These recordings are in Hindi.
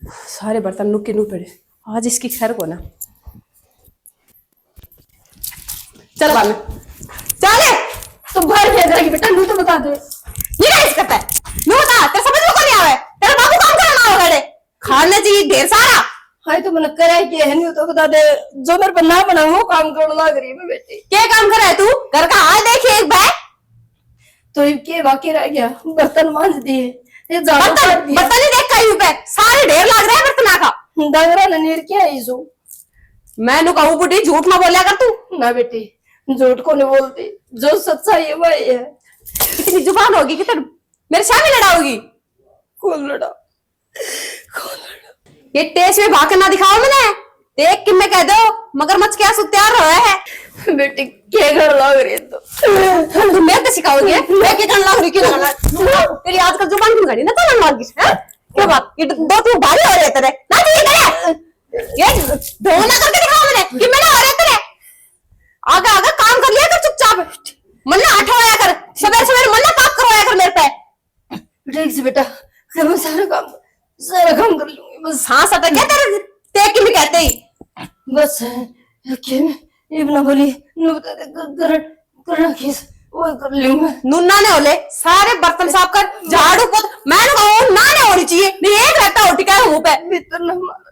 सारे बर्तन नुके नु पड़े। आज इसकी खैर को ना। चल बाद में चले। तो बाहर क्या करेगी बेटा, नू तो बता दे। ये क्या करता है? नू बता, तेरे समझ में कौन नहीं आवे? तेरा बाबू काम करना होगा रे। खाने चाहिए ढेर सारा। हाय तो मैंने करा है कि है नहीं तो बता दे। जो मेरे पर ना बना वो काम करने लग रही है बेटी। क्या काम कर रहा है तू? घर का हाल देख एक बार। तो ये बाकी रह गया, बर्तन मांज दिए, ये बर्तन नहीं देख कहीं पे सारे ढेर लग रहे हैं बर्तन का। डंगरा ने नीर क्या है इसो। मैं नु कहूं बुढ़ी झूठ ना बोलिया कर तू। ना बेटी झूठ को नहीं बोलती, जो सच्चाई है वही है। इतनी जुबान होगी कि तेरे मेरे सामने लड़ाओगी। कौन लड़ा? ये टेस्ट में भाकर ना दिखाओ मैंने देख कि मैं कह दो मगरमच्छ क्या तैयार रहा है। बेटी क्या घर लग रही है तो तुम मेरे को सिखाओगी? मैं क्या करने लग रही क्यों? तेरी आजकल जुबान क्यों घड़ी ना चलन लगी है? क्या बात? ये दो तीन भारी हो रहे तेरे ना ये करे ये ढोंग ना करके दिखाओ मैंने कि मैं ना हो रहे तेरे। आगे आगे काम कर लिया कर चुपचाप। मन ना हटवाया कर सवेरे सवेरे मन ना पाप करवाया कर मेरे पे। ठीक से बेटा, मैं सारा काम कर लूंगी बस। सांस अटक गया तेरे ते की भी कहते ही बस ये बना बोली नु बता दे कर किस वो कर लूंगा। नुन्ना ने होले सारे बर्तन साफ कर झाड़ू पोत मैं ना ने होनी चाहिए नहीं एक रहता होटी का मुंह पे भीतर ना मार।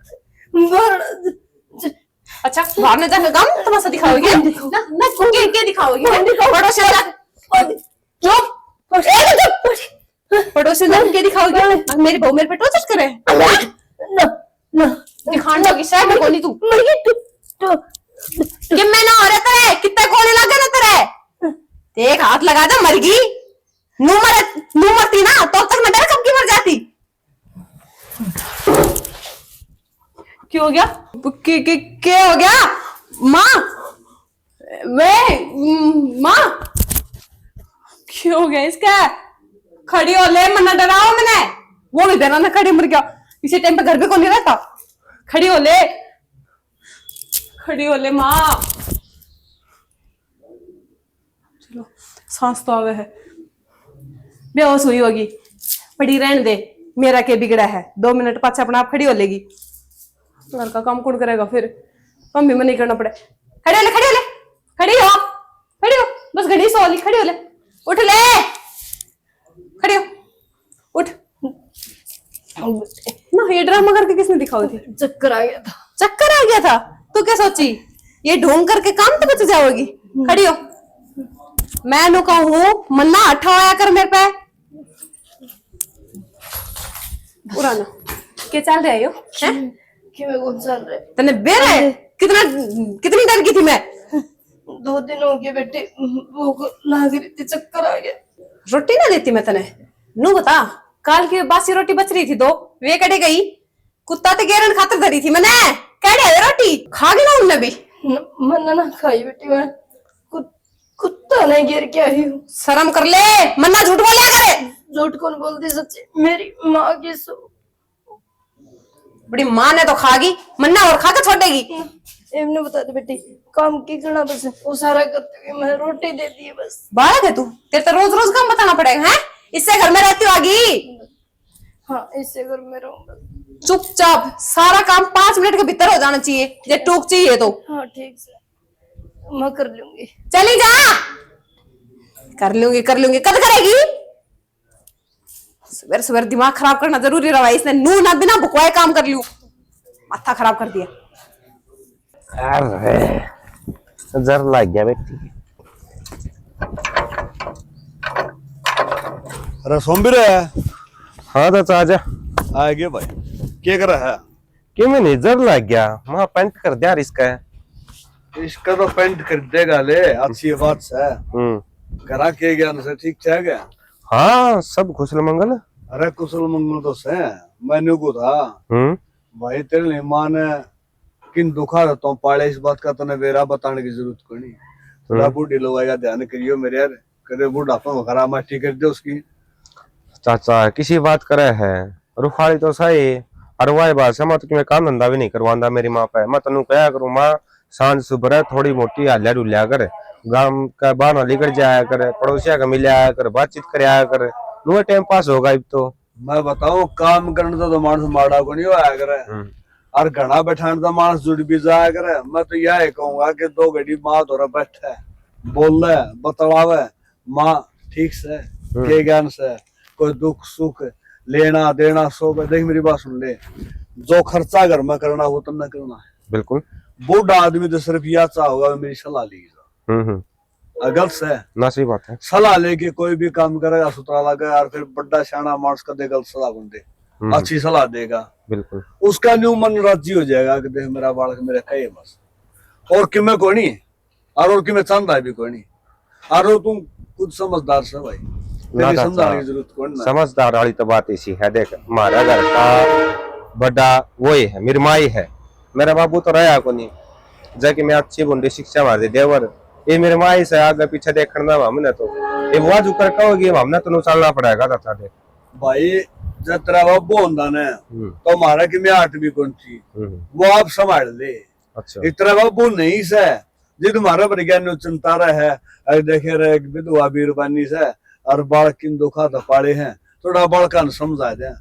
अच्छा बाहर में जाकर काम तमाशा दिखाओगी ना क्या दिखाओगी? पड़ोसी वाला चुप पड़ोसी वाला क्या दिखाओगी? मेरी बहू मेरे पे टॉर्चर करे ना ना दिखाने की शायद कोनी तू मर गई तो कि मैं ना हो रहे तेरे कितने कोने लगे ना तेरे एक हाथ लगा दे मर गई। नू मरती ना तो तक मैं डर कब की मर जाती। क्यों हो गया? क्या हो गया? माँ माँ क्यों हो गया इसका? खड़ी हो ले मना डराओ मैंने वो भी डरा ना खड़ी मर गया इसी टाइम पे घर पे कौन नहीं रहता। खड़ी हो ले माँ। चलो सांस तो आवे है बेहोश हुई होगी पड़ी रहने दे मेरा क्या बिगड़ा है 2 मिनट पाछे अपने आप खड़ी हो लेगी। घर का काम कौन करेगा फिर? मम्मी में नहीं करना पड़े। खड़ी हो बस घड़ी सो ली। खड़ी हो ले उठ ले खड़ी हो उठ ना। ये ड्रामा करके किसने दिखाई थी? चक्कर आ गया था। चक्कर आ गया था? तू क्या सोची ये ढोंग करके काम तो बच जाओगी? खड़ी हो मैं नु कहूं मन्ना हटाया कर मेरे पे। पुराना क्या चल रहा हो कि मैं कौन चल रहे तने बेर है कितनी डर की थी मैं। 2 दिन हो गए बेटे, भूख लग रही थी, चक्कर आ गया। रोटी ना देती मैं तने नू बता काल की बासी रोटी बच रही थी दो वे कटे गई कुत्ता ते गेरन खातर धरी थी मैंने कड़े रोटी खा गई ना उनने भी। मन्ना ना खाई बेटी मैं कुत्ता नहीं गिर के आई हूँ। शर्म कर ले मन्ना झूठ बोलिया करे। झूठ कौन बोलती सच्ची मेरी माँ की सो बड़ी माँ ने तो खागी मन्ना और खा के छोड़ेगी। एमने बता दे बेटी काम की करना बस वो सारा करते हुए मैं रोटी देती है बस। बालक है तू तेरे तो रोज रोज काम बताना पड़ेगा है इससे घर में रहती होगी। हाँ इससे घर में रहूंगा। चुपचाप सारा काम 5 मिनट के भीतर हो जाना चाहिए जे टूक चाहिए तो। हाँ ठीक से मैं कर लूंगी। चली जा कर लूंगी कद करेगी। सवेरे सवेरे दिमाग खराब करना जरूरी रहा इसने नू ना बिना भुकवाए काम कर लियो माथा खराब कर दिया। अरे जर लग गया बेटी। अरे सोमबीर है। हाँ तो आजा आ गए भाई क्या कर रहा है? क्यों मैं नहीं जर लग गया वहां पेंट कर दिया इसका इसका तो पेंट कर देगा ले अच्छी बात है। करा के गया ना ठीक ठाक है। हाँ सब कुशल मंगल। अरे कुशल मंगल तो से मैंने को था भाई तेरे लिए मां ने किन दुखा रहता हूँ पाले इस बात का तने वेरा बताने की जरूरत को नहीं। थोड़ा बूढ़ी लोग का ध्यान करियो मेरे यार करे बुढ़ापा खराब माटी कर दे उसकी। चाचा किसी बात करे है रुखाली तो सही अरवाई बात से मत मैं काम धंधा भी नहीं करवांदा मेरी माँ पे। मैं तेन कहा करूँ माँ सांझ सुबह थोड़ी मोटी हालिया डुलिया कर गांव का बहाना लेकर जाया कर पड़ोसिया का मिल आया कर बातचीत कर आया कर नुआ टाइम पास होगा अब तो मैं बताऊं काम करने तो मानस माड़ा को नहीं होया करे और घना बैठाने तो मानस जुड़ भी जाया करे। मैं तो यह कहूंगा कि 2 घड़ी माँ तोरा बैठे बोल रहे बतलावे माँ ठीक से के ज्ञान से कोई दुख सुख लेना देना सो देख मेरी बात सुन ले। जो खर्चा घर में करना हो तुमने करना है। बिल्कुल। बूढ़ा आदमी तो सिर्फ यह चाहोगा मेरी सलाह लीजिए। गलत से ना सही बात है। सलाह लेके कोई भी काम करेगा सुतरा लगा और फिर बड़ा शाना मार्स कर दे गलत सलाह बन दे अच्छी सलाह देगा बिल्कुल उसका न्यू मन राजी हो जाएगा कि देख मेरा बालक मेरे कहे बस और कि मैं कोई नहीं और कि मैं चाहता है भी कोई नहीं और तुम खुद समझदार से भाई तेरी समझाने की जरूरत कौन ना। समझदार वाली तो बात इसी है। देख हमारा घर का बड़ा वही है मेरी माई है। मेरा बाबू तो रहा को नहीं जाके मैं अच्छी बुंदी शिक्षा मार दे देवर ये मेरे माई से आगे पीछे देखना हमने तो ये वाज उकर कहोगी हमने तो चलना पड़ेगा था दे भाई जब तेरा बाबू होता ना तो हमारा कि मैं 8वीं कौन थी वो आप संभाल ले। अच्छा इतना बाबू नहीं से जी तुम्हारा विज्ञान चिंता रहा है देखे रहे विधवा बीरबानी से और बालक किन दुखा तो पाड़े हैं थोड़ा बालका समझा दे।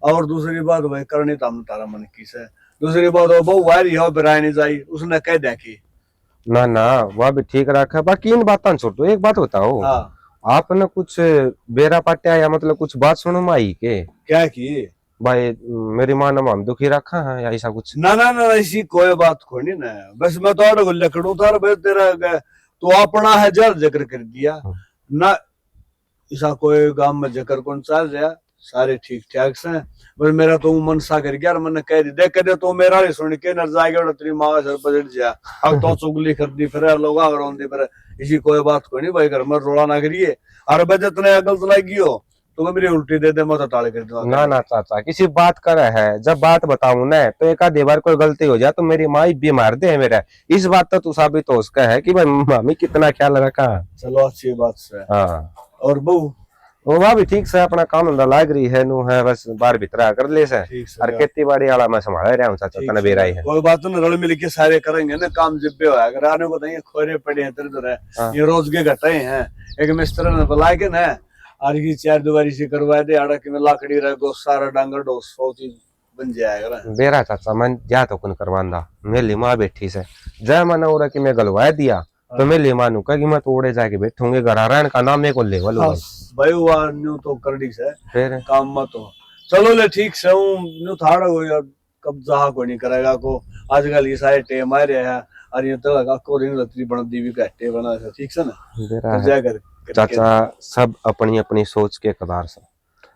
और दूसरी बात भाई करनी तो हम तारा मन की से। दूसरी बात वो वायरी हो बिराय नहीं जाई उसने कह दिया कि ना ना वह भी ठीक रखा। बाकी इन बातों छोड़ दो एक बात बताओ आपने कुछ बेरा पाटिया या मतलब कुछ बात सुनो माई के क्या की भाई मेरी माँ ने हम दुखी रखा है या ऐसा कुछ। ना ना ना ऐसी कोई बात को नहीं ना बस मैं तो लकड़ू था भाई तेरा तो अपना है जल जिक्र कर दिया ना ऐसा कोई गांव में जिक्र कौन चल रहा सारे ठीक ठाक से बस मेरा तो मन सा कर गया मैंने कह दी देख दे तो मेरा ही सुन के न जाएगा तेरी माँ सर पजट जा अब तो चुगली करती फिर लोग आगे फिर इसी कोई बात को नहीं भाई घर में रोड़ा ना करिए और बजट ने गलत लगी हो तो मेरी उल्टी दे दे मैं तो टाले कर दूंगा। ना ना चाचा किसी बात कर है जब बात बताऊं ना तो एक आधी बार कोई गलती हो जाए तो मेरी माँ बीमार दे मेरा इस बात तो तू साबित हो उसका है कि भाई मामी कितना ख्याल रखा। चलो अच्छी बात से हाँ और बहू वो वहाँ भी ठीक से अपना काम धंधा लाग रही है नु है बस बाहर भीतर कर ले से और खेती बाड़ी वाला मैं संभाल रहा हूँ चाचा तना बेरा है कोई बात नहीं रल मिल के सारे करेंगे ना काम जिब्बे होया अगर आने को नहीं खोरे पड़े हैं इधर उधर है ये रोज के घटे हैं एक मिस्त्री ने बुला के ना और की 4 दीवारी से करवा दे आड़ा कि में लाकड़ी रह गो सारा डांगर डो 100 चीज बन जाएगा बेरा चाचा मैं जा तो कुन करवांदा मेरी माँ बैठी से जय मना हो रहा कि मैं गलवा दिया तो मैं ले मानू का कि मैं तोड़े जाके बैठूंगे घर आ का नाम मेरे को लेवल भाई वो न्यू तो करडी से फिर काम मत हो चलो ले ठीक से हूं न्यू थाड़ा हो यार कब जहा को नहीं करेगा को आजकल ये सारे टेम आ रहे हैं और ये तो लगा को रिंग लतरी बन दी भी कहते बना ठीक से ना जाकर चाचा सब अपनी अपनी सोच के कदार से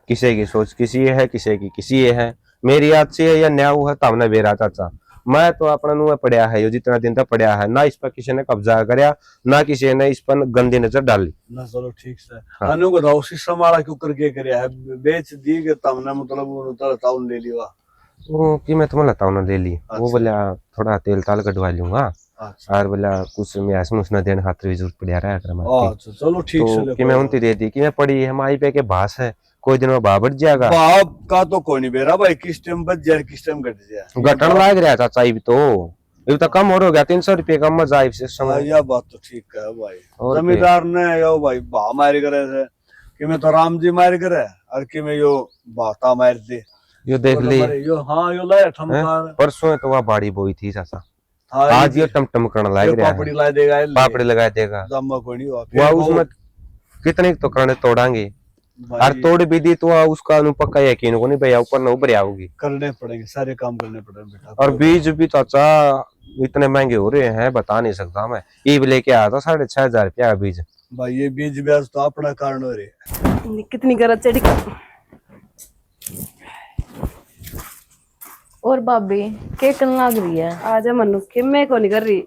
किसी की सोच किसी है किसी की किसी है मेरी याद से है या न्याऊ है तब ने बेरा चाचा मैं तो अपना नुआ पढ़िया है यो जितना दिन तक पढ़िया है ना इस पर किसी ने कब्जा करया ना किसी ने इस पर गंदी नजर डाली ना। चलो ठीक से अनु को तो सिस्टम वाला क्यों करके करया है बेच दी के तमने मतलब वो तो ताउन ले लिया वो कि मैं तुम्हें लताऊ ना ले ली वो बोला थोड़ा तेल ताल कटवा लूंगा और बोला कुछ मैं मुसना देने खातिर भी जरूरत पड़िया रहा कर चलो ठीक से कि मैं उनती दे दी कि मैं पड़ी है माई पे के भास है कोई दिन में बाबट जाएगा बाप का तो कोई नहीं बेरा भाई किस टाइम बच जाए किस टाइम घट जाए घटन लाग रहा चाचा ये तो कम हो गया 300 रुपये कम में जाए समय यह बात तो ठीक है भाई जमींदार ने यो भाई भा मार करे थे कि मैं तो राम जी मार करे और कि मैं यो बाता मार दे यो देख ली यो हाँ यो लाया ठमकार परसों तो वह बाड़ी बोई थी चाचा आज ये टमटम करने लाग रहा है पापड़ी ला देगा पापड़ी लगा देगा जम्मा कोई नहीं हुआ उसमें कितने तो करने तोड़ांगे और तोड़ भी दी तो उसका पक्का यकीन को नहीं भैया ऊपर न उभर आओगी करने पड़ेंगे सारे काम करने पड़ेंगे बेटा। और बीज भी चाचा इतने महंगे हो रहे हैं बता नहीं सकता मैं ईब लेके आया था 6,500 रुपया का बीज भाई ये बीज ब्याज तो अपना कारण हो रहे कितनी गरज चढ़ी और भाभी क्या करने लग रही है आज मनु किम्मे को नहीं कर रही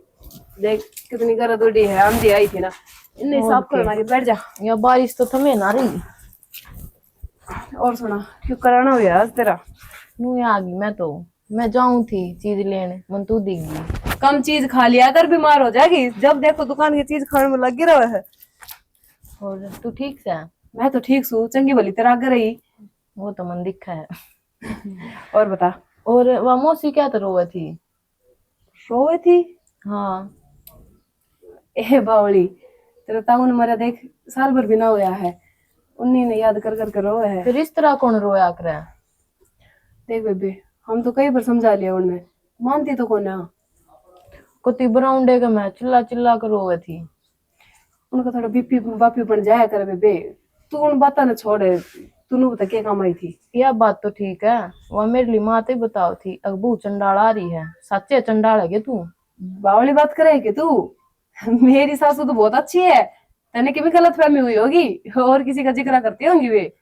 देख कितनी गरज उड़ी है आंधी आई थी ना इन्हें साफ करना के बैठ जा या बारिश तो थमे ना रही और सुना क्यों कराना हो यार तेरा नू आ गई मैं जाऊं थी चीज लेने मन तू देगी कम चीज खा लिया अगर बीमार हो जाएगी जब देखो दुकान की चीज खाने में लगी रहा है। और तू ठीक से मैं तो ठीक हूँ चंगी भली तेरा आगे रही वो तो मन दिखा है और बता और वह मौसी क्या तो रोवे थी हाँ ए बावली तेरा ताऊ ने मरा देख साल भर भी ना हुआ है उन्हीं ने याद कर कर कर रोए है। फिर इस तरह कौन रोया करे? देख बेबे, हम तो कई बार समझा लिया उन्हें, मानती तो कौन है। कुत्ती बराउंडे का मैं चिल्ला चिल्ला कर रोए थी। उनका थोड़ा बीपी बापी बन जाया करे बेबे, तू उन बातों ने छोड़े, तूने बता क्या काम आई थी। यह बात तो ठीक है, वह मेरे लिए माँ तो बताओ थी अगबू चंडाल आ रही है। सच्चे चंडाल है क्या तू? बावली बात करे कि तू? मेरी सासू तो बहुत अच्छी है, तेने की भी गलत फहमी हुई होगी, और किसी का जिक्र करती होंगी वे।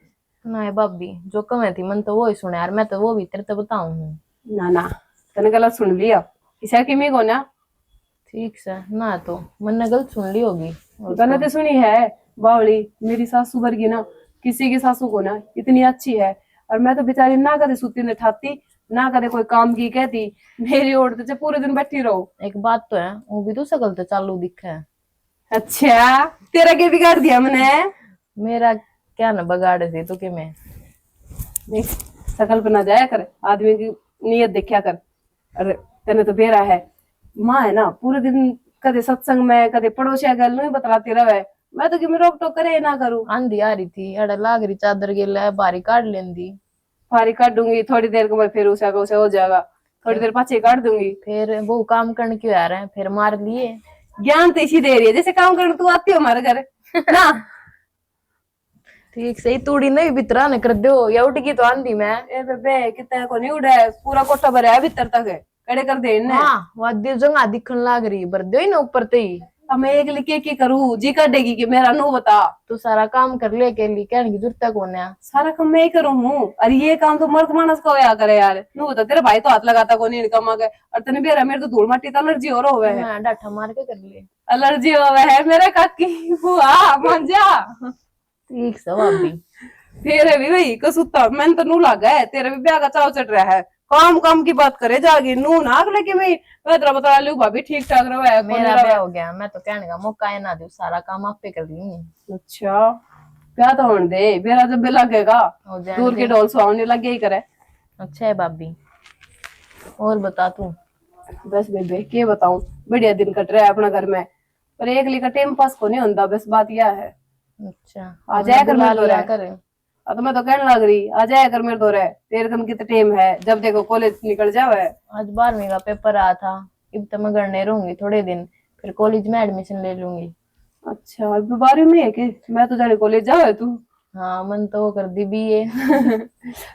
ना भाभी, जो कमे थी मन तो वो ही सुने यार, मैं तो वो भी तेरे तो बताऊं हूँ। ना ना, तेने गलत सुन लिया, किसी की मी को ना। ठीक से ना, तो मन ने गलत सुन ली होगी। गलत सुनी है बावली, मेरी सासू वर्गी ना किसी की सासू को ना इतनी अच्छी है। और मैं तो बेचारी ना कदे सूती ने ठाती, ना कदे कोई काम की कहती, मेरी ओढ़ते से पूरे दिन बैठी रहो। एक बात तो है, वो भी तो सकल तो चालू दिखा है। अच्छा, तेरा क्या बिगाड़ दिया मैंने? मेरा क्या न बगाड़े थे तो के मैं। देख, शकल पे ना जाया कर, आदमी की नीयत देखा कर। अरे तेने तो बेरा है, माँ है ना पूरे दिन कदे सत्संग में कदे पड़ोसिया गल नहीं बतलाती रहे। मैं तो कि मैं रोक टोक करे ना करूं। आंधी आ रही थी, अड़ लाग रही चादर के लिए बारी काट लेंदी। फारी काट दूंगी थोड़ी देर को, मैं फिर उसे हो जाएगा, थोड़ी देर पाछे काट दूंगी। फिर वो काम करने क्यों आ रहे हैं, फिर मार लिए। ज्ञान तो इसी दे रही है जैसे काम करने तू आती हो हमारे घर ना। ठीक सही, तूड़ी नहीं बितरा न कर दो, या उठ गई तो आंधी में। ए बेबे कितना को नहीं उड़ा है, पूरा कोठा भरा है भीतर तक है, कड़े कर दे इन्हें। हाँ वाद्य जगह दिखन लाग रही, भर दो ही ना ऊपर ते ही। अब मैं एक लिखे की करूँ, जी काटेगी कि मेरा नो बता। तू सारा काम कर ले, के लिए कहने की जरूरत कौन है? सारा काम मैं ही करूँ हूँ, और ये काम तो मर्द मानस का होया करे यार। नो बता, तेरा भाई तो हाथ लगाता को नहीं कमा के, और तेने बेरा मेरे तो धूल माटी तो एलर्जी हो रहा है। मैं डाठा मार के कर ले। एलर्जी हो है मेरे काकी बुआ मान जा। ठीक से भाभी। तेरे भी वही कसूता मैंने तो नू लगा है, तेरे भी ब्याह का चाव चट रहा है। काम काम की बात करे जागी नू नाक लेके मैं तेरा बता लू भाभी ठीक ठाक रहा है। मेरा ब्याह हो गया, मैं तो कहने का मौका है ना दू, सारा काम आप पे कर लूंगी। अच्छा, क्या तो होने दे, मेरा जब भी लगेगा हो जाए दूर के ढोल सुहावने लगे ही करे। अच्छा है भाभी, और बता तू। बस बेबे क्या बताऊं, बढ़िया दिन कट रहा है अपना घर में, पर एक ली का टाइम पास को नहीं होता, बस बात यह है। अच्छा आ जाया कर मेरे लिया दौरे। कर। तो मैं तो कहने लग रही आ जाया कर मेरे दौरे, तेरे कम कितना टाइम है, जब देखो कॉलेज निकल जावे। आज 12वीं का पेपर आया था, अब तो मैं घर नहीं रहूंगी थोड़े दिन, फिर कॉलेज में एडमिशन ले लूंगी। अच्छा, अभी 12वीं में है कि? मैं तो जाने कॉलेज जावे तू। हाँ मन तो वो कर दी बीए।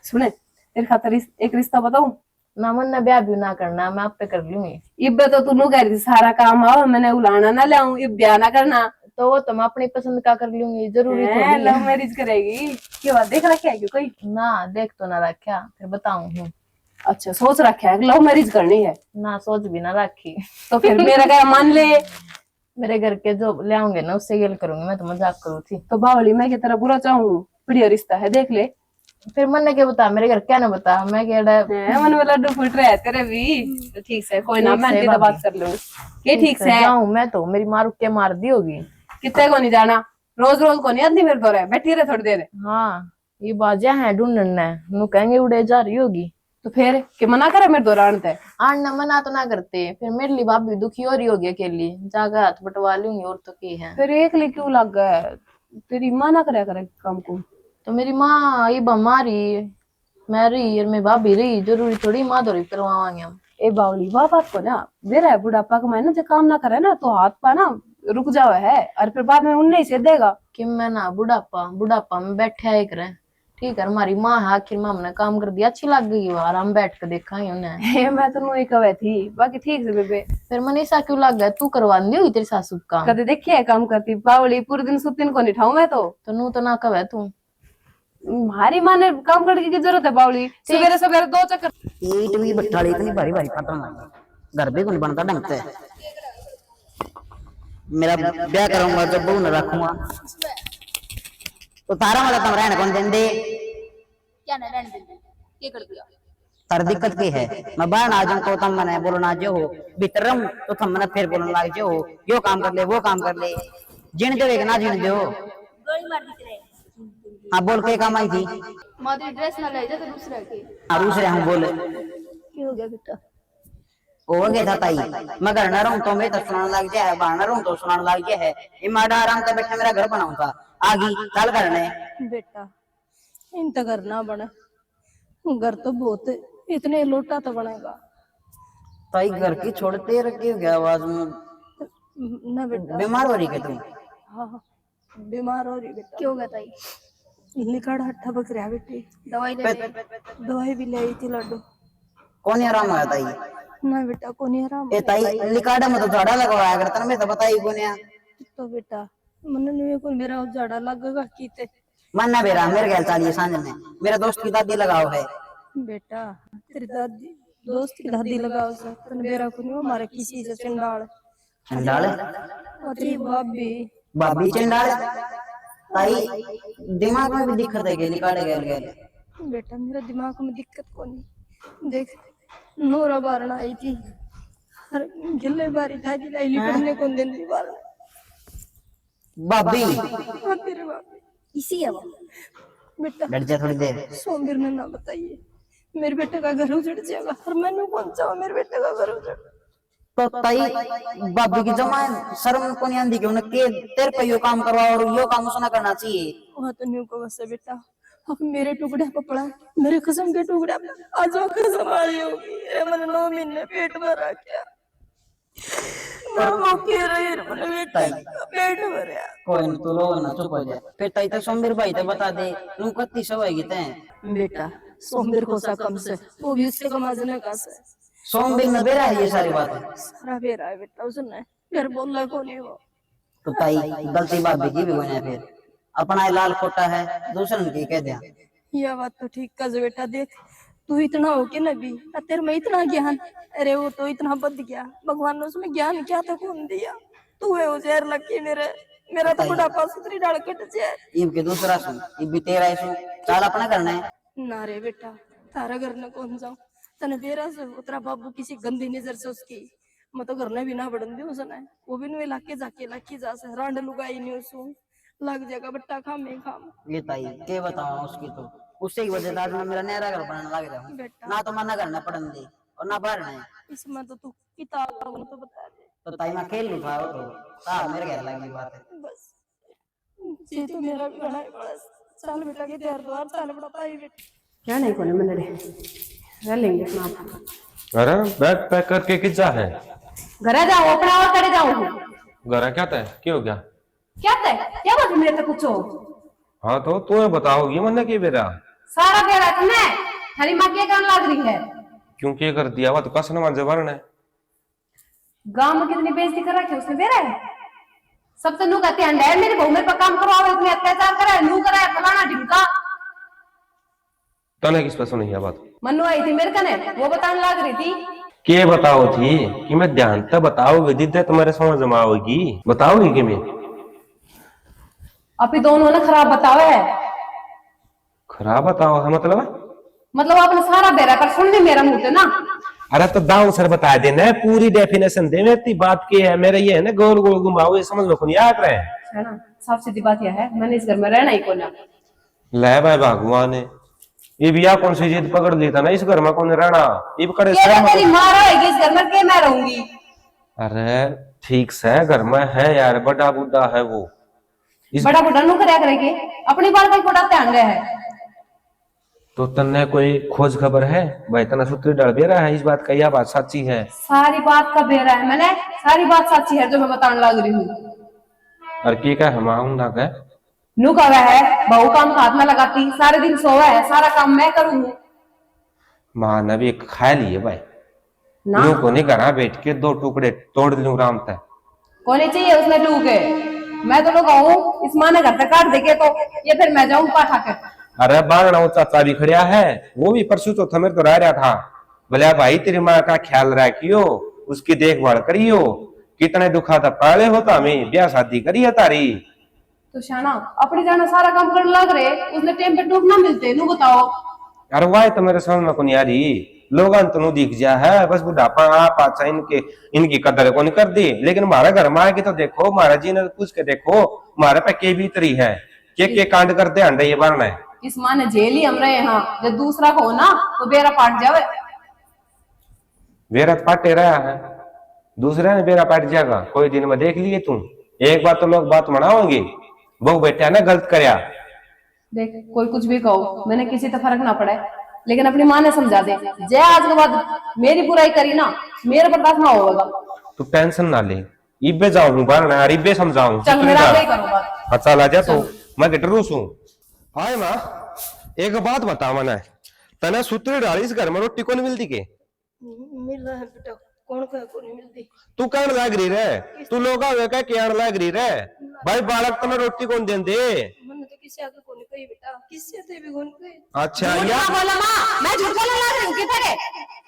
सुने, तेरे खातर एक रिश्ता बताऊं? ना मन ने ब्याह भी ना करना, मैं आप पे कर लूंगी। इब्बे तो तू नु कह रही थी सारा काम आओ मैंने उलाना ना लाऊं, इब ब्याह ना करना। तो वो तो मैं अपनी पसंद का कर लूंगी, जरूरी थोड़ी है। लव मैरिज करेगी क्या? बात देख रखा है कि कोई? ना देख तो ना रखा, फिर बताऊं हूँ। अच्छा सोच रखा है लव मैरिज करनी है? ना सोच भी ना रखी। तो फिर मेरा क्या मान ले। मेरे घर के जो ले आऊंगे ना उससे गेल करूंगी, मैं तो मजाक करूँ थी। तो बावली मैं की तरह बुरा चाहूँ, बढ़िया रिश्ता है देख ले। फिर मन ने क्या बता, मेरे घर क्या ना बता, मैं क्या मन में लड्डू फूट रहा है तेरे भी। तो ठीक से कोई ना, मैं आंटी से बात कर लूँ। ये ठीक से जाऊं मैं तो, मेरी माँ रुक के मार दी होगी। कितने को नहीं जाना, रोज रोज को नहीं आती मेरे दौरे, बैठी रहे थोड़ी देर। हाँ ये बाजा है ढूंढना, नु कहेंगे उड़े जा रही होगी। तो फिर कि मना करे मेरे दौरे आने? आना मना तो ना करते, फिर मेरे लिए भाभी दुखी हो रही होगी अकेली, जाकर हाथ बटवा लूंगी, और तो की है। फिर एक लिए क्यों लग गया? तेरी माँ ना करे करे काम को। तो मेरी माँ ये बीमारी, मैं रही और मेरी भाभी रही, जरूरी थोड़ी माँ दौरी करवाएंगे हम। ए बावली वाह बात को ना, मेरा है बुढ़ापा का मैंने जो काम ना करे ना तो हाथ पा ना रुक जावा है, और फिर बाद में उन्हें ही से देगा कि मैं ना बुढ़ापा में बैठे आए करे। ठीक है हमारी माँ है, आखिर माँ ने काम कर दिया, अच्छी लग गई, आराम बैठ के देखा ही उन्हें। मैं तो नहीं कवे थी बाकी ठीक से बेबे। फिर मनीषा क्यों लग गया, तू करवा दी हुई तेरी सासू काम? कदे देखी है काम करती बावली, पूरे दिन सुतिन को नहीं ठाऊ मैं तो नू तो ना कवे तू। हमारी माँ ने काम करने की जरूरत है बावली, सवेरे सवेरे 2 चक्कर। ईट भी बट्टाली इतनी भारी भारी खत्म, घर भी कौन बनता ढंग से। मेरा ब्याह करूंगा जब बहू न रखूंगा तो तारा वाला तुम रहने कौन देंदे? क्या ना रहने देंगे, क्या कर दिया? तार दिक्कत की है, मैं बाहर आ जाऊं तो तुम मैंने बोलना जो हो, भीतर रहूं तो तुम मैंने फिर बोलने लग जो हो, यो काम कर ले वो काम कर ले, जिन दो ना जिन दो। गोली मार दी तेरे। हाँ बोल के काम आई थी। माधुरी ड्रेस ना ले जा तो दूसरे के। हाँ दूसरे हम बोले क्या हो गया बेटा? हो गया था ताई, मैं घर न रहूं तो मैं तो सुनाने लग गया है, बाहर न रहूं तो सुनाने लग गया है। ये माडा आराम से बैठा मेरा घर बनाऊं था, आगी चल करने। बेटा इंत करना बने, घर तो बहुत है, इतने लोटा तो बनेगा ताई घर की छोड़ते रखी हो गया आवाज में, ना बेटा। बीमार हो रही है तुम? हाँ बीमार हो रही बेटा। क्यों गया ताई? लिकाड़ हट्ठा बक रहा बेटी, दवाई ले ले। दवाई भी ले आई थी लड्डू। कौन आराम है ताई? ना बेटा को नहीं आराम। ए ताई लिकाड़ा में तो झाड़ा लगवाया करता, मैं तो बताई कौन है। तो बेटा मन नहीं को मेरा झाड़ा लगेगा कीते। मन्ना बेरा मेरे ख्याल चालिए सांझ में मेरे दोस्त की दादी लगाओ है। बेटा तेरी दादी दोस्त की दादी लगाओ सर, तन मेरा को नहीं हमारे किसी से चंडाल चंडाल तेरी भाभी। भाभी चंडाल? ताई दिमाग में भी दिक्कत है, लिकाड़े गए गए। बेटा मेरा दिमाग में दिक्कत को नहीं, देख नोरा बारना आई थी, हर गिले बारी था कि लाइली करने को दिन दी बारना। भाभी हाँ तेरे भाभी इसी है वो। बेटा डर जा थोड़ी देर। सोमवीर ने ना बताइए, मेरे बेटे का घर उजड़ जाएगा और मैंने कौन चाहा मेरे बेटे का घर उजड़। तो ताई भाभी की जमा शर्म को नहीं आंदी कि उन्हें के तेरे पे यो काम करवा और यो काम उसने करना चाहिए। वहाँ तो न्यू को बस है बेटा, अब मेरे टुकड़े पे पड़ा है, मेरे कसम के टुकड़े आज वो कसम आ रही होगी। अरे मैंने 9 महीने पेट भरा क्या, मामा कह रही है मैंने बेटा पेट भरा। कोई नहीं, तू रो ना, चुप हो जा। फिर ताई तो सोमवीर भाई तो बता दे तू कत्ती सवाएगी तैं। बेटा सोमवीर को सा कम से वो भी उससे कमाजने का से सोमवीर में बेरा है ये सारी बातें। सारा बेरा है बेटा, उसने फिर बोला को नहीं वो। तो ताई गलती भाभी की भी होना है, फिर अपना लाल खोटा है दूसरन की कह दिया। यह बात तो ठीक कर बेटा, देख तू इतना हो के नबी और तेरे में इतना ज्ञान, अरे वो तो इतना बद गया, भगवान ने उसमें ज्ञान क्या तो कौन दिया, तू है वो जहर लग के मेरा तो बुढ़ापा सुतरी डाल कट जाए। इब के दूसरा सुन, इब भी तेरा है सुन, चाल अपना करना है। ना रे बेटा तारा घर ने कौन जाऊं, तने बेरा से उतरा बाबू किसी गंदी नजर से उसकी मैं तो घर ने भी ना बढ़न दी उसने, वो भी नु लाके जाके लाके जा से रांड लुगाई नहीं उसू लग जाएगा बट्टा खामे खाम। ये ताई के बताओ उसकी, तो उससे की वजह से मेरा नहरा घर बनाने लग रहा हूँ बेटा ना, तो मना करना पड़न दे और ना बाहर है। इसमें तो तू किताब तो बता दे। तो ताई मैं खेल लूँ था, तो हाँ मेरे घर लगी बात है। बस जी तो मेरा भी बड़ा है, बस चल बेटा के तैयार द्वार चल बड़ा पाई बेटा क्या नहीं कोने मन रे रह लेंगे अपना। अरे बैग पैक करके कितना है? घर जाओ अपना और करे जाओ। घर क्या था, क्या हो गया? क्या तय क्या बात है मेरे तो पूछो। हाँ तो तुम्हें बताओगी मैंने की बेरा सारा बेरा तुम्हें हरी माँ क्या करने लग रही है? क्यों क्या कर दिया? वो तो कसम मान जबरन है। गांव में कितनी बेइज्जती कर रखी उसने बेरा है, सब तो नू कहते हैं मेरे बहू मेरे पर काम करवाओ, इतने अत्याचार करा नू करा है फलाना ढिमका। तने किस पर सुनी है बात? मनु आई थी मेरे कने, वो बताने लग रही थी। के बताओ थी कि मैं ध्यान तक बताओगे जिद्दे तुम्हारे समझ जमाओगी, बताओगी कि मैं अभी दोनों ने खराब बताओ है। खराब बताओ है मतलब आपने सारा बेरा पर सुन ली मेरा मुंह से ना। अरे तो दाऊ सर बता देना पूरी डेफिनेशन दे, मेरी बात की है मेरा ये है ना गोल गोल घुमाओ, ये समझ लो नहीं याद रहे है ना। साफ सीधी बात यह है मैंने इस घर में रहना ही को ना। ले भाई भगवान ने ये बिया कौन सी जिद पकड़ ली था ना, इस घर में कौन रहना ये पकड़े तेरी माँ रहेगी इस घर में के मैं रहूंगी। अरे ठीक से घर में है यार, बड़ा बुढ़ा है वो, बड़ा बुढ़ा नु क्या करेगी, अपनी बात का थोड़ा ध्यान रहे है। तो तन्ने कोई खोज खबर है भाई? तना सूत्री डर दे रहा है इस बात का, यह बात सच्ची है? सारी बात का बेरा है, मैंने सारी बात सच्ची है जो मैं बताने लग रही हूँ। और की का हम ना कह नू का है बहू काम हाथ में लगाती, सारे दिन सोवा है, सारा काम मैं करूंगी। माँ ने भी खा लिए भाई ना नू को नहीं करा बैठ के दो टुकड़े तोड़ लूं राम तक कोने चाहिए उसने टूके, मैं तो लोग आऊं इस माँ ने घर तक काट देके तो ये फिर मैं जाऊं पाठा के। अरे बागना चाचा भी खड़िया है, वो भी परसों तो थमेर तो रह रहा था, बोले भाई तेरी माँ का ख्याल रखियो, उसकी देखभाल करियो, कितने दुखा था पाले होता मैं ब्याह शादी करी है तारी। तो शाना अपने जाना सारा काम करने लग रहे, उसने टाइम पे टूक ना मिलते नू बताओ। अरे वाह तो मेरे समझ में को नहीं आ रही, लोग तो दिख जा है बस बुढ़ापा आप अच्छा इनकी कदर को नहीं कर दी, लेकिन हमारे घर में आके तो देखो महाराज जी ने पूछ के देखो हमारे पे के भीतरी है के कांड करते अंडे ये बनना है। इस माँ ने जेल ही हम रहे यहाँ, जब दूसरा को ना तो बेरा पाट जावे। बेरा पाटे रहा है, दूसरे ने बेरा पाट जाएगा कोई दिन में देख लिए तुम, एक बार तो लोग बात मनाओगे बहु बेटा ने गलत करया। देख कोई कुछ भी कहो, मैंने किसी से फर्क ना पड़े, लेकिन अपनी माँ ने समझा दे, जय आज के बाद मेरी बुराई करी ना, मेरे बर्दाश्त ना होगा। तू टेंशन ना ले, इब्बे जाऊं बारना यार, इब्बे समझाऊं। चल मेरा वही करूंगा। हाँ चल आजा तू, मैं गिटरूस हूँ। हाय माँ, एक बात बता मना, तने सूत्री डाली इस घर में रोटी कौन मिलती के? मिल रहा है बेटा, कौन को नहीं मिलती। तू कहने लग रही रे, तू लोग आवे कह के आने लग रही रे, भाई बालक तने रोटी कौन दें दे? मैंने तो किसी आगे को नहीं कही बेटा, किससे थे भी कौन कही। अच्छा झूठ यार, ना बोला माँ, मैं झूठ बोलने लग रही हूँ किधर?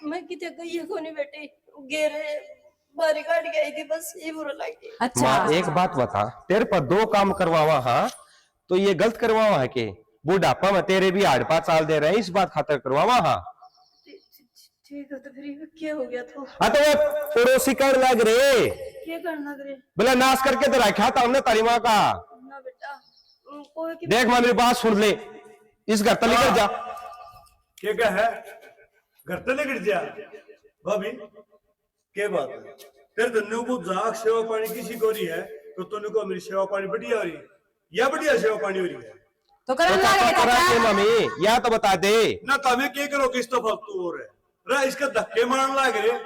मैं कितने कही है को नहीं बेटे, गेरे बारी काट गई थी, बस ये बुरा लग गया। अच्छा माँ एक बात बता, तेरे पर 2 काम करवावा, हाँ तो ये गलत करवावा है के? बुढ़ापा में तेरे भी 8-5 साल दे रहे हैं, इस बात खातर करवावा। हाँ ठीक है, तो फिर ये क्या हो गया था? हाँ तो वो पड़ोसी कर लग रहे, क्या करना करे बोला नाश करके तो रखा था हमने तारी माँ का। ना बेटा, कोई की देख माँ मेरी बात सुन ले, इस घर तक लेकर जा। क्या है घर तले गिर जा भाभी, क्या बात है? तेरे धन्य को जाग सेवा पानी किसी को रही है, तो तूने को मेरी सेवा पानी बढ़िया हो रही है या बढ़िया सेवा पानी हो रही है? तो करने लगे चाचा। मम्मी या तो बता दे ना तमें क्या करो, किस तो फालतू हो रहे रा, इसका धक्के मारने लग रहे,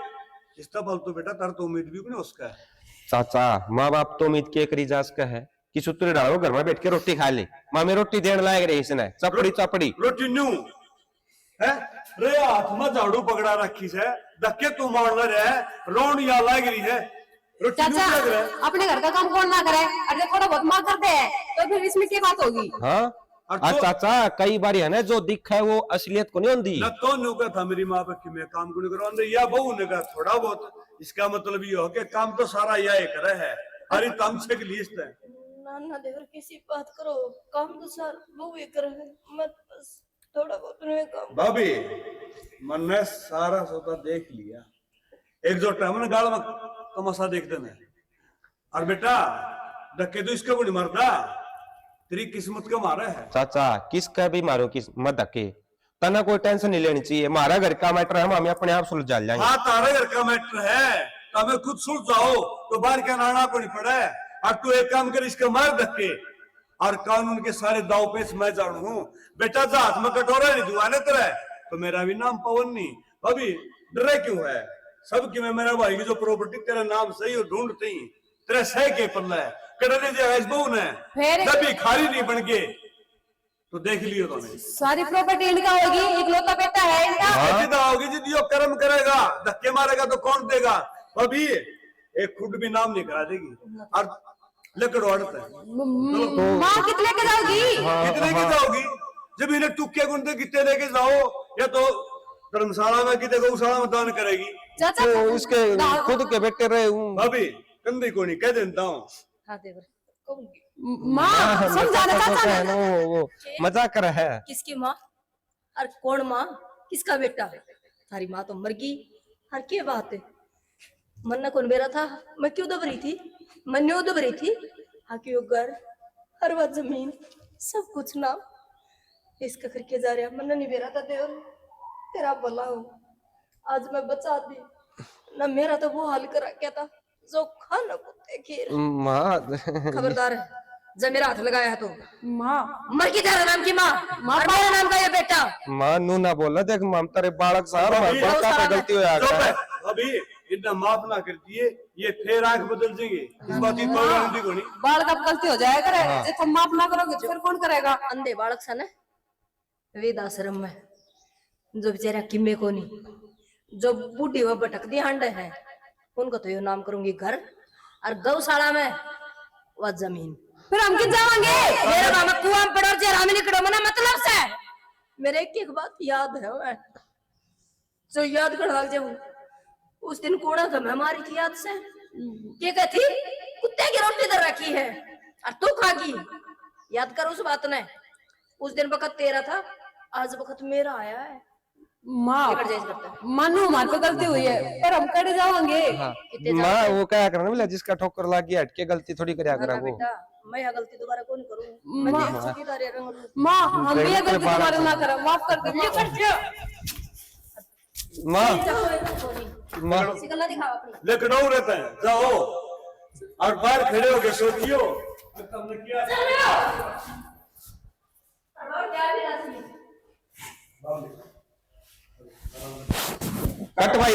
इस तो फालतू बेटा, तर तो उम्मीद भी नहीं उसका है। चाचा, माँ बाप तो उम्मीद के करी जा सका है कि सूत्री डालो घर में बैठ के रोटी खा ले। मामी रोटी देने लायक रही इसने, चपड़ी चपड़ी रोटी न्यू है रे, हाथ में झाड़ू पकड़ा रखी से, धक्के तू मारना रहे, रोन या लग रही है, रोटी न्यू चाचा लग रहा है। अपने घर का काम कौन ना करे, अगर थोड़ा बहुत माँ करते हैं तो फिर इसमें क्या बात होगी? हाँ चाचा, कई बार है ना जो दिख है वो असलियत को नहीं होती। न तो न्यू का था मेरी माँ पे कि मैं काम को नहीं करवा, या बहू ने कहा थोड़ा बहुत, इसका मतलब ये हो कि काम तो सारा यह करे है, अरे तमसे की लिस्ट है। ना देवर किसी बात करो, काम तो सर वो ये कर, मत बस थोड़ा बहुत उन्हें काम। भाभी मन ने सारा सोता देख लिया, एक जो टाइम ना गाल में तमाशा देख देना, और बेटा धक्के तो इसका को नहीं मरता, तेरी किस्मत का मारा है। चाचा किसका भी मारो किस मत धक्के, तना कोई टेंशन नहीं लेनी चाहिए, हमारा घर का मैटर है, हम अपने आप सुलझा जाएंगे। हाँ तारा घर का मैटर है, तब खुद सुलझाओ तो बाहर क्या नाना को नहीं पड़ा है। और तू एक काम कर, इसका मार धक्के, और कानून के सारे दाव पेच मैं जानू हूँ बेटा, जा हाथ में कटोरा नहीं दुआने तेरा तो मेरा भी नाम पवन नहीं। अभी डरे क्यों है सब कि मैं मेरा भाई की जो प्रॉपर्टी तेरा नाम सही और ढूंढते ही तेरा सह के पल्ला है, कटने जहाज बहू ने कभी खाली नहीं बन के, तो देख लियो तूने सारी प्रॉपर्टी इनका होगी, इकलौता बेटा है इनका। जिदा होगी जिद यो कर्म करेगा, धक्के मारेगा तो कौन देगा? अभी एक खुद भी नाम नहीं करा देगी, और लकड़ वाड़ता है। माँ कितने के जाओगी? कितने की जाओगी? जब इन्हें टुक्के गुंडे कितने लेके जाओ, या तो धर्मशाला में कितने गौशाला में दान करेगी। चाचा तो उसके खुद के बेटे रहे अभी कंधे को नहीं कह देता हूँ। हाँ देवर कहूंगी, माँ समझाना चाचा वो मजाक कर है। किसकी माँ और कौन माँ, किसका बेटा? थारी माँ तो मर गई, हर क्या बात है? मन्ना कौन बेरा था, मैं क्यों दब रही थी, मैं न्यू दब रही थी। हाँ क्यों घर, हर बात जमीन सब कुछ ना इसका करके जा रहा, मन्ना नहीं बेरा था। देवर तेरा भला हो, आज मैं बचा दी ना, मेरा तो वो हाल करा क्या था जो खाना कुत्ते खीर। माँ खबरदार है, जब मेरा हाथ लगाया तो माँ मर की तेरा नाम की माँ, और मेरा नाम का ये बेटा। माँ नू ना बोलना, देख माम तेरे बालक साहब हमारे पास क्या गलती हो चुप यार। है, अभी इतना माफ ना करती है, ये फिर आंख बदल जाएंगे, इस बात की कोई गारंटी को नहीं। बाल कब गलती हो जाया करे, जब तुम माफ ना करोगे तो फिर कौन करेगा? अंधे बालक सन है वेद आश्रम में, जो बेचारा किम्मे को नहीं, जो बूढ़ी व भटक दी हांडे है, उनको तो ये नाम करूंगी घर, और गौशाला में वह जमीन। फिर हम किन जाएंगे? मेरा मामा कुआं में पड़ो जे रामी निकलो मना मतलब से। मेरे एक बात याद है, मैं जो याद कर लग जाऊं, उस दिन कूड़ा तो मैं मारी थी याद से, क्या कहती कुत्ते की रोटी दर रखी है और तू खागी, याद कर उस बात ने। उस दिन वक्त तेरा था, आज वक्त मेरा आया है। माँ मानो हमारे पे गलती हुई है, पर हम कर जाओगे। माँ वो क्या करना मिला, जिसका ठोकर लग गया हटके गलती थोड़ी करया करा वो। बेटा मैं यह गलती दोबारा कौन करूं, मैं देख चुकी तारे रंग। माँ हम भी ये गलती तुम्हारे ना करें, माफ कर दे। माँ माँ सिकल्ला दिखाओ अपनी। लेकिन और रहता है, जाओ और बाहर खड़े होके सोचियो कट भाई